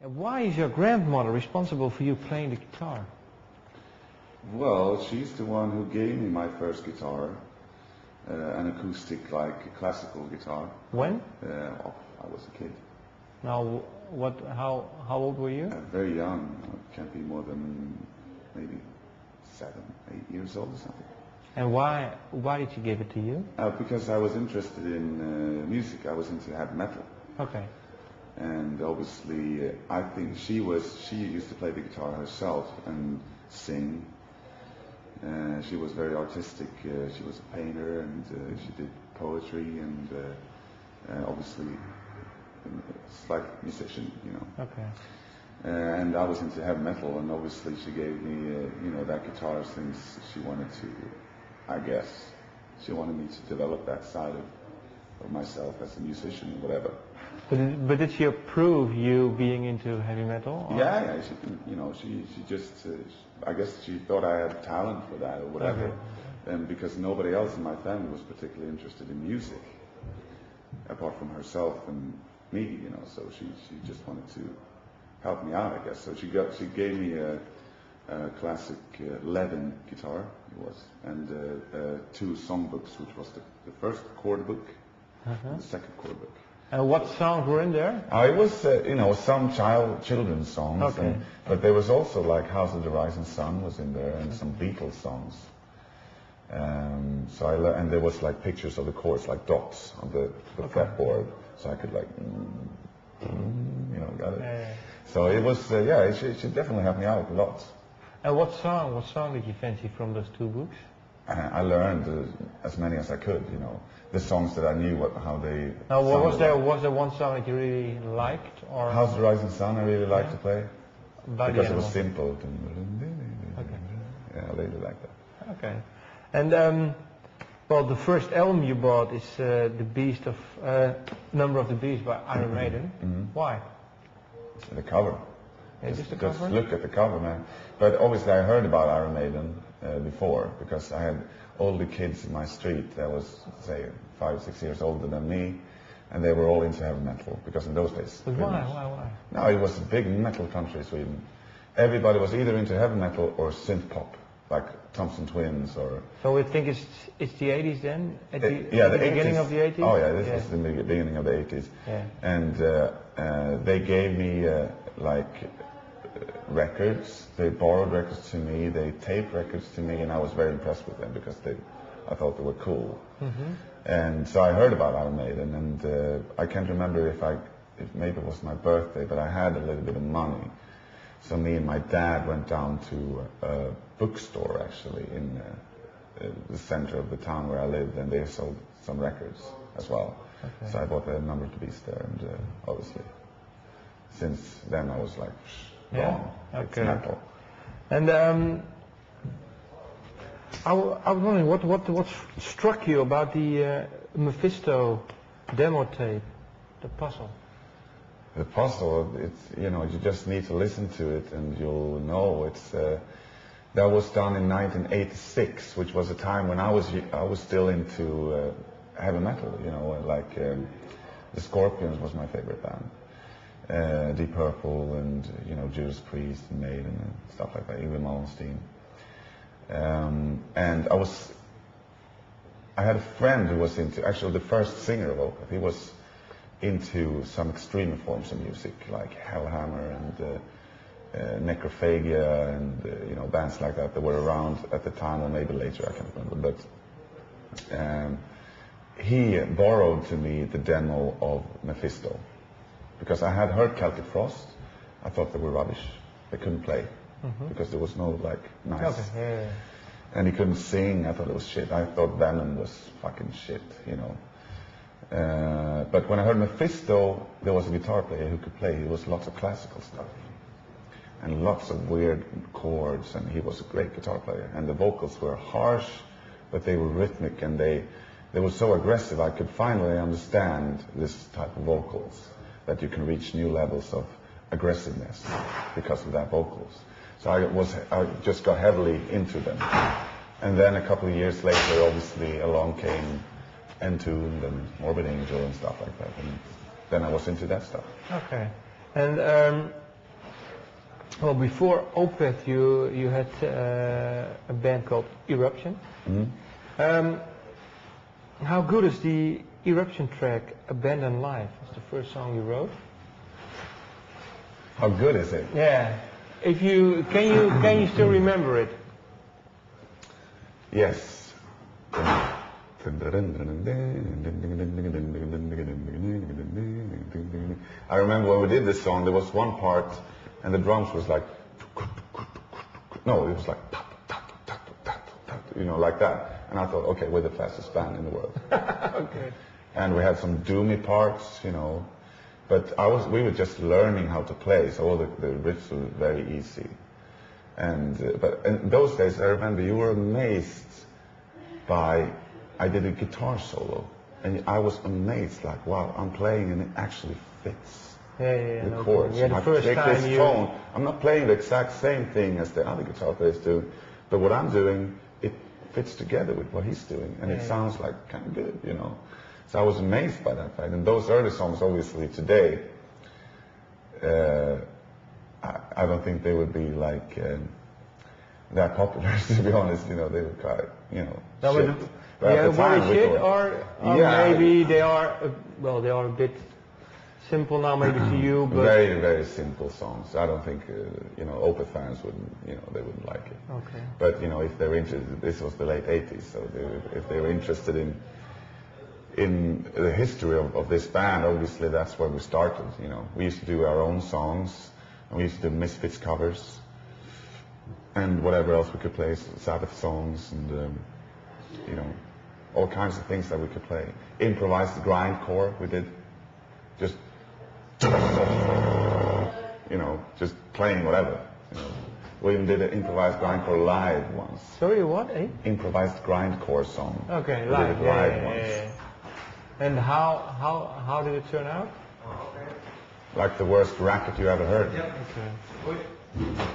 And why is your grandmother responsible for you playing the guitar? Well, she's the one who gave me my first guitar, an acoustic, like classical guitar. When? I was a kid. Now, how old were you? Very young. It can't be more than maybe 7, 8 years old or something. And why did she give it to you? Because I was interested in music. I was into heavy metal. Okay. And obviously, I think she used to play the guitar herself and sing. She was very artistic. She was a painter, and she did poetry, and obviously, it's like a musician, you know. Okay. And I was into heavy metal, and obviously she gave me, that guitar since she wanted to, I guess, she wanted me to develop that side of myself as a musician or whatever. But did she approve you being into heavy metal? Or? Yeah, she just, I guess she thought I had talent for that or whatever. Okay. And because nobody else in my family was particularly interested in music, apart from herself and me, so she just wanted to help me out, I guess. So she gave me a classic leaden guitar, it was, and 2 songbooks, which was the first chord book and the second chord book. And what songs were in there? It was, some children's songs, okay. But there was also like House of the Rising Sun was in there, and some Beatles songs. And there was like pictures of the chords, like dots on the fretboard, so I could like, got it. Yeah. So it was, she definitely helped me out a lot. And what song did you fancy from those 2 books? I learned as many as I could, the songs that I knew how they. Now, was there one song that you really liked, or? House of the Rising Sun, I really liked to play because it was simple. Okay. Yeah, I really liked that. Okay. And the first album you bought is Number of the Beast by Iron Maiden. Mm-hmm. Why? The cover. Yeah, just the cover? Just look at the cover, man. But obviously I heard about Iron Maiden before, because I had older kids in my street that was, say, 5 or 6 years older than me, and they were all into heavy metal, because in those days... But why? No, it was a big metal country, Sweden. Everybody was either into heavy metal or synth pop, like Thompson Twins or... So we think it's the 80s then? At the beginning 80s. Of the 80s? Oh yeah, this was the beginning of the 80s. Yeah. And they gave me records. They borrowed records to me. They taped records to me, and I was very impressed with them because I thought they were cool. Mm-hmm. And so I heard about Iron Maiden, and I can't remember if maybe it was my birthday, but I had a little bit of money. So me and my dad went down to a bookstore actually in the center of the town where I lived, and they sold some records as well. Okay. So I bought a Number of the Beast there, and obviously since then I was like, wrong. Okay. It's metal. And I was wondering what struck you about the Mephisto demo tape, the puzzle. The puzzle, it's you just need to listen to it and you'll know. It's that was done in 1986, which was a time when I was still into heavy metal. Like the Scorpions was my favorite band, Deep Purple, and Judas Priest and Maiden and stuff like that, even Malmsteen. And I had a friend who was into, actually the first singer of Opeth. He was into some extreme forms of music, like Hellhammer and Necrophagia and bands like that were around at the time, or maybe later, I can't remember. But he borrowed to me the demo of Mephisto, because I had heard Celtic Frost. I thought they were rubbish. They couldn't play, because there was no nice. Okay. Yeah. And he couldn't sing. I thought it was shit. I thought Venom was fucking shit, But when I heard Mephisto, there was a guitar player who could play. It was lots of classical stuff and lots of weird chords, and he was a great guitar player. And the vocals were harsh, but they were rhythmic, and they were so aggressive. I could finally understand this type of vocals, that you can reach new levels of aggressiveness because of that vocals. So I just got heavily into them. And then a couple of years later, obviously, along came Entombed and Morbid Angel and stuff like that, and then I was into that stuff. Okay. And Well, before Opeth, you had a band called Eruption. How good is the Eruption track "Abandoned Life"? It's the first song you wrote. How good is it? Yeah. If you can you still remember it? Yes. I remember when we did this song, there was one part, and the drums was like, no, it was like, you know, like that. And I thought, okay, we're the fastest band in the world. Okay. And we had some doomy parts, you know, but we were just learning how to play, so all the riffs were very easy. And but in those days, I remember you were amazed by, I did a guitar solo, and I was amazed, like, wow, I'm playing and it actually fits the no chords. yeah, the first time this tone, I'm not playing the exact same thing as the other guitar players do, but what I'm doing, it fits together with what he's doing, and it sounds like kind of good, you know. So I was amazed by that fact. And those early songs, obviously, today, I don't think they would be like that popular, to be honest. You know, they were quite, you know, shit. But at the time, shit, or maybe they are, well, they are a bit simple now, maybe to you, but very, very simple songs. I don't think, you know, Opeth fans wouldn't, you know, they wouldn't like it. Okay. But, you know, if they're interested, this was the late 80s, so if they were interested in the history of this band, obviously that's where we started, you know. We used to do our own songs, and we used to do Misfits covers, and whatever else we could play, Sabbath songs, and, you know, all kinds of things that we could play. Improvised grindcore, we did. Just, you know, just playing whatever, you know. We even did an improvised grindcore live once. Sorry, what? Improvised grindcore song. Okay, we live. did it live once. And how did it turn out? Like the worst racket you ever heard. Okay.